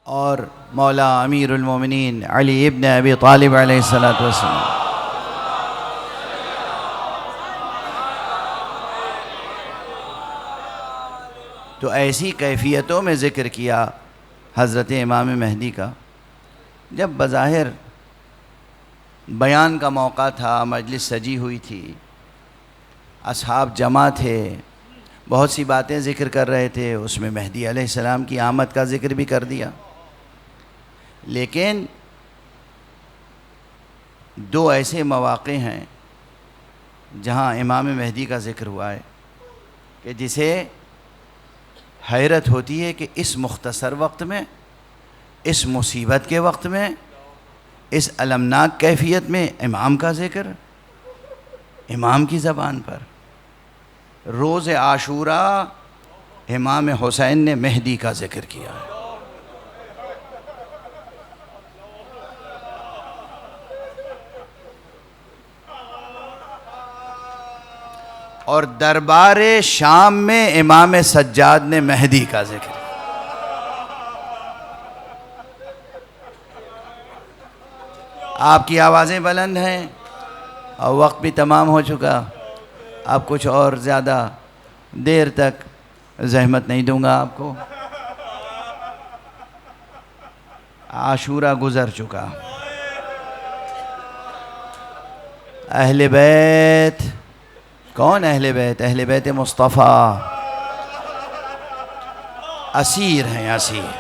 और मौला अमीरुल मोमिनीन अली इब्न अबी तालिब अलैहिस्सलातु वस्सलाम। तो ऐसी कैफियतों में ज़िक्र किया हज़रत इमाम महदी का। जब बज़ाहिर बयान का मौका था, मजलिस सजी हुई थी, असहाब जमा थे, बहुत सी बातें ज़िक्र कर रहे थे, उसमें महदी अलैहिस्सलाम की आमद का ज़िक्र भी कर दिया। लेकिन दो ऐसे मौक़े हैं जहाँ इमाम महदी का ज़िक्र हुआ है कि जिसे हैरत होती है कि इस मुख्तसर वक्त में, इस मुसीबत के वक्त में, इस अलमनाक कैफियत में इमाम का ज़िक्र, इमाम की ज़बान पर। रोज़ आशूरा इमाम हुसैन ने महदी का ज़िक्र किया है। और दरबार शाम में इमाम सज्जाद ने महदी का ज़िक्र। आपकी आवाज़ें बुलंद हैं और वक्त भी तमाम हो चुका। अब कुछ और ज़्यादा देर तक ज़हमत नहीं दूंगा आपको। आशूरा गुज़र चुका। अहले बैत, कौन अहले बैत? अहले बैत मुस्तफ़ा असीर हैं, असीर।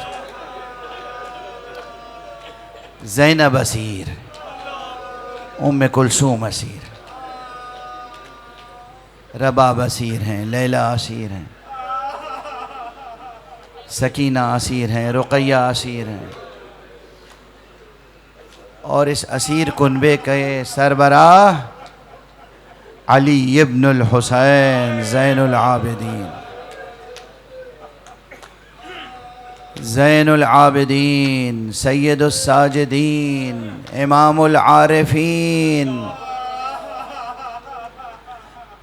ज़ैनब असीर, उम्मे कुलसूम असीर, रबाब असीर हैं, लैला असीर हैं, सकीना असीर हैं, रुक़ैया असीर हैं। और इस असीर कुनबे के सरबराह अली इब्नुल हुसैन ज़ैनुल आबिदीन, ज़ैनुल आबिदीन, सैयदुस साजिदीन, इमामुल आरिफीन,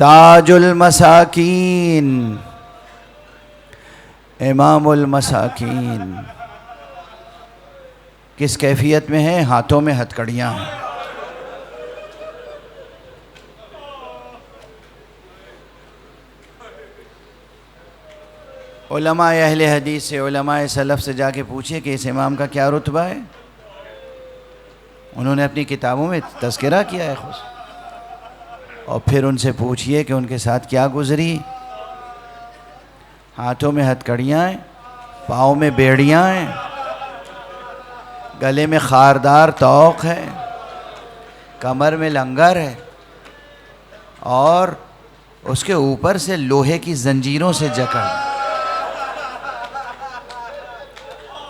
ताजुल मसाकीन, इमामुल मसाकीन। किस कैफियत में हैं? हाथों में हथकड़ियाँ हैं। उलमा अहले हदीस से, उलमा सलफ़ से जाके पूछिए कि इस इमाम का क्या रुतबा है। उन्होंने अपनी किताबों में तज़किरा किया है खुद। और फिर उनसे पूछिए कि उनके साथ क्या गुज़री। हाथों में हथकड़ियाँ हैं, पाँव में बेड़ियाँ हैं, गले में खारदार तौक है, कमर में लंगर है और उसके ऊपर से लोहे की जंजीरों से जकड़।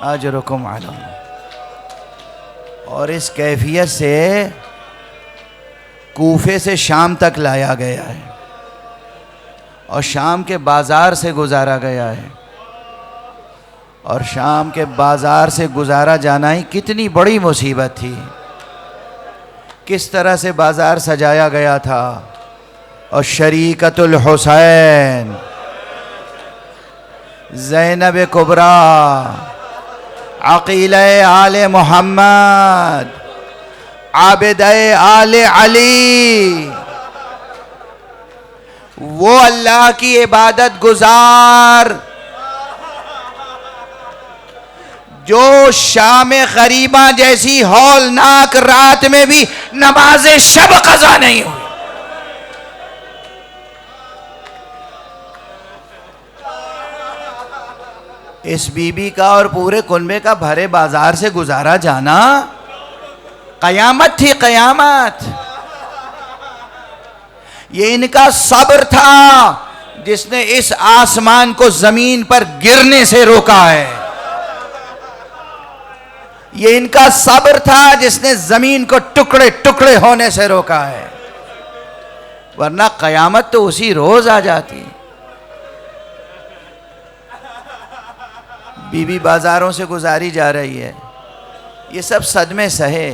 अजरुकुम अला। और इस कैफियत से कूफे से शाम तक लाया गया है और शाम के बाज़ार से गुजारा गया है। और शाम के बाज़ार से गुजारा जाना ही कितनी बड़ी मुसीबत थी। किस तरह से बाज़ार सजाया गया था। और शरीकतुल हुसैन, ज़ैनब कुबरा, अक़ीले आले मोहम्मद, आबिदे आले अली, वो अल्लाह की इबादत गुजार जो शाम ग़रीबा जैसी हौलनाक रात में भी नमाज शब क़ज़ा नहीं हुई। इस बीबी का और पूरे कुनबे का भरे बाजार से गुजारा जाना क़यामत थी, क़यामत। ये इनका सब्र था जिसने इस आसमान को ज़मीन पर गिरने से रोका है। ये इनका सब्र था जिसने ज़मीन को टुकड़े टुकड़े होने से रोका है। वरना क़यामत तो उसी रोज़ आ जाती। बीबी बाज़ारों से गुजारी जा रही है। ये सब सदमे सहे।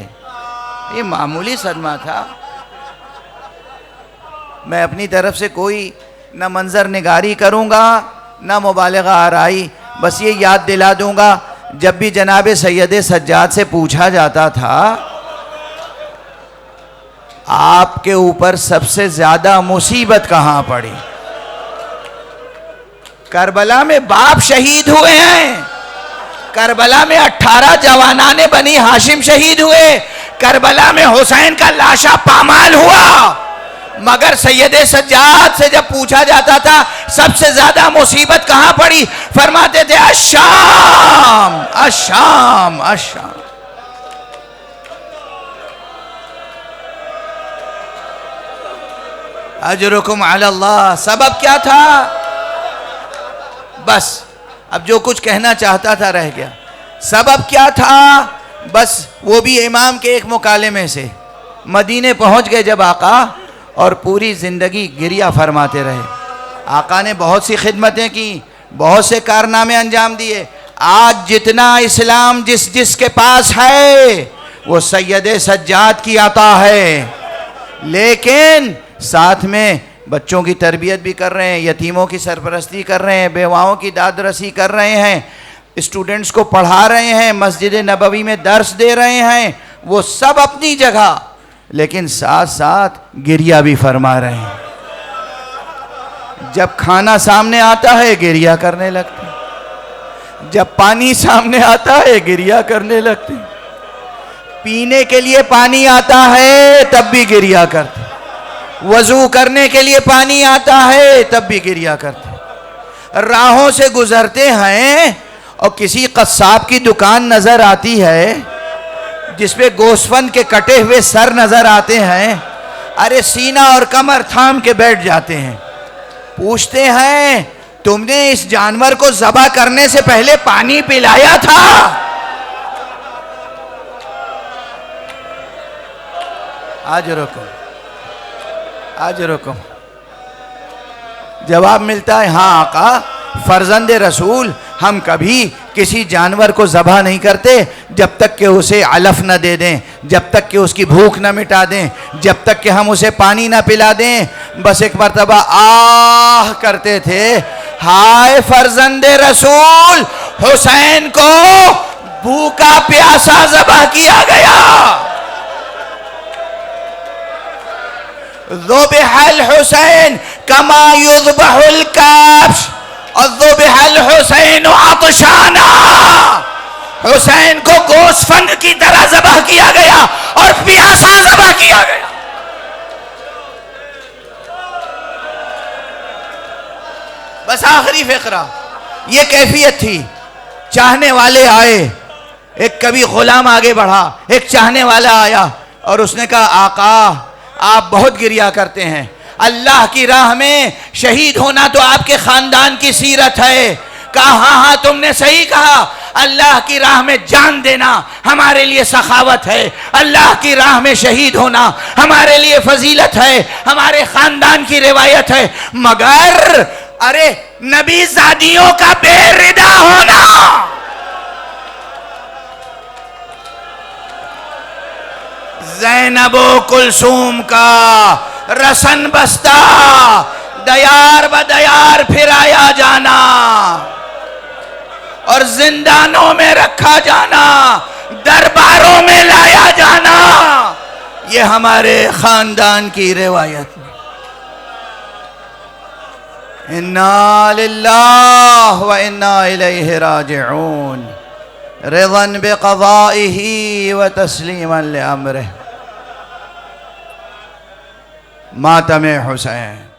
ये मामूली सदमा था। मैं अपनी तरफ से कोई न मंजर निगारी करूँगा न मुबालगा आराई, बस ये याद दिला दूँगा जब भी जनाब सैयद सज्जाद से पूछा जाता था आपके ऊपर सबसे ज्यादा मुसीबत कहां पड़ी, करबला में बाप शहीद हुए हैं, करबला में 18 जवानाने बनी हाशिम शहीद हुए, करबला में हुसैन का लाशा पामाल हुआ, मगर सैयद सज्जाद से जब पूछा जाता था सबसे ज्यादा मुसीबत कहां पड़ी, फरमाते थे अश्शाम अश्शाम अश्शाम। अजरुकुम अल्लाह। सबब क्या था? बस अब जो कुछ कहना चाहता था रह गया। सबब क्या था? बस वो भी इमाम के एक मुकालमे से मदीने पहुंच गए जब आका, और पूरी ज़िंदगी गिरिया फरमाते रहे। आका ने बहुत सी खिदमतें की, बहुत से कारनामे अंजाम दिए। आज जितना इस्लाम जिस जिसके पास है वो सैयद सज्जाद की अता है, लेकिन साथ में बच्चों की तरबियत भी कर रहे हैं, यतीमों की सरपरस्ती कर रहे हैं, बेवाओं की दादरसी कर रहे हैं, स्टूडेंट्स को पढ़ा रहे हैं, मस्जिद नबवी में दर्स दे रहे हैं, वो सब अपनी जगह, लेकिन साथ साथ गिरिया भी फरमा रहे हैं। जब खाना सामने आता है गिरिया करने लगते, जब पानी सामने आता है गिरिया करने लगते, पीने के लिए पानी आता है तब भी गिरिया करते, वजू करने के लिए पानी आता है तब भी गिरिया करते। राहों से गुजरते हैं और किसी कस्साब की दुकान नजर आती है जिसपे गोश्तफन के कटे हुए सर नजर आते हैं, अरे सीना और कमर थाम के बैठ जाते हैं। पूछते हैं तुमने इस जानवर को ज़बह करने से पहले पानी पिलाया था? आज रुको। जवाब मिलता है हाँ आका, फर्जंदे रसूल हम कभी किसी जानवर को ज़बह नहीं करते जब तक कि उसे अलफ न दे दें, जब तक कि उसकी भूख न मिटा दें, जब तक कि हम उसे पानी न पिला दें। बस एक मर्तबा आह करते थे, हाय फर्जंदे रसूल, हुसैन को भूखा प्यासा ज़बह किया गया। ज़ुबिहल हुसैन कमा युज़बहुल कब्श और ज़ुबिहल हुसैन अतशाना। हुसैन को गोश्तफंद की तरह ज़बह किया गया और प्यासा ज़बह किया गया। बस आखिरी फ़िक्रा ये कैफियत थी। चाहने वाले आए, एक कभी गुलाम आगे बढ़ा, एक चाहने वाला आया और उसने कहा आका आप बहुत गिरिया करते हैं, अल्लाह की राह में शहीद होना तो आपके खानदान की सीरत है। कहा हाँ हाँ तुमने सही कहा, अल्लाह की राह में जान देना हमारे लिए सखावत है, अल्लाह की राह में शहीद होना हमारे लिए फजीलत है, हमारे खानदान की रिवायत है। मगर अरे नबी ज़ादियों का बेरिदा होना, ज़ैनबो कुलसूम का रसन बस्ता दयार बदयार फिराया जाना और जिंदानों में रखा जाना, दरबारों में लाया जाना, ये हमारे खानदान की रिवायत। इन्ना लिल्लाह व इन्ना इलैहि राजिऊन, रिज़न बिक़ज़ाइही व तस्लीमन लिअम्रिही। मातम हुसैन।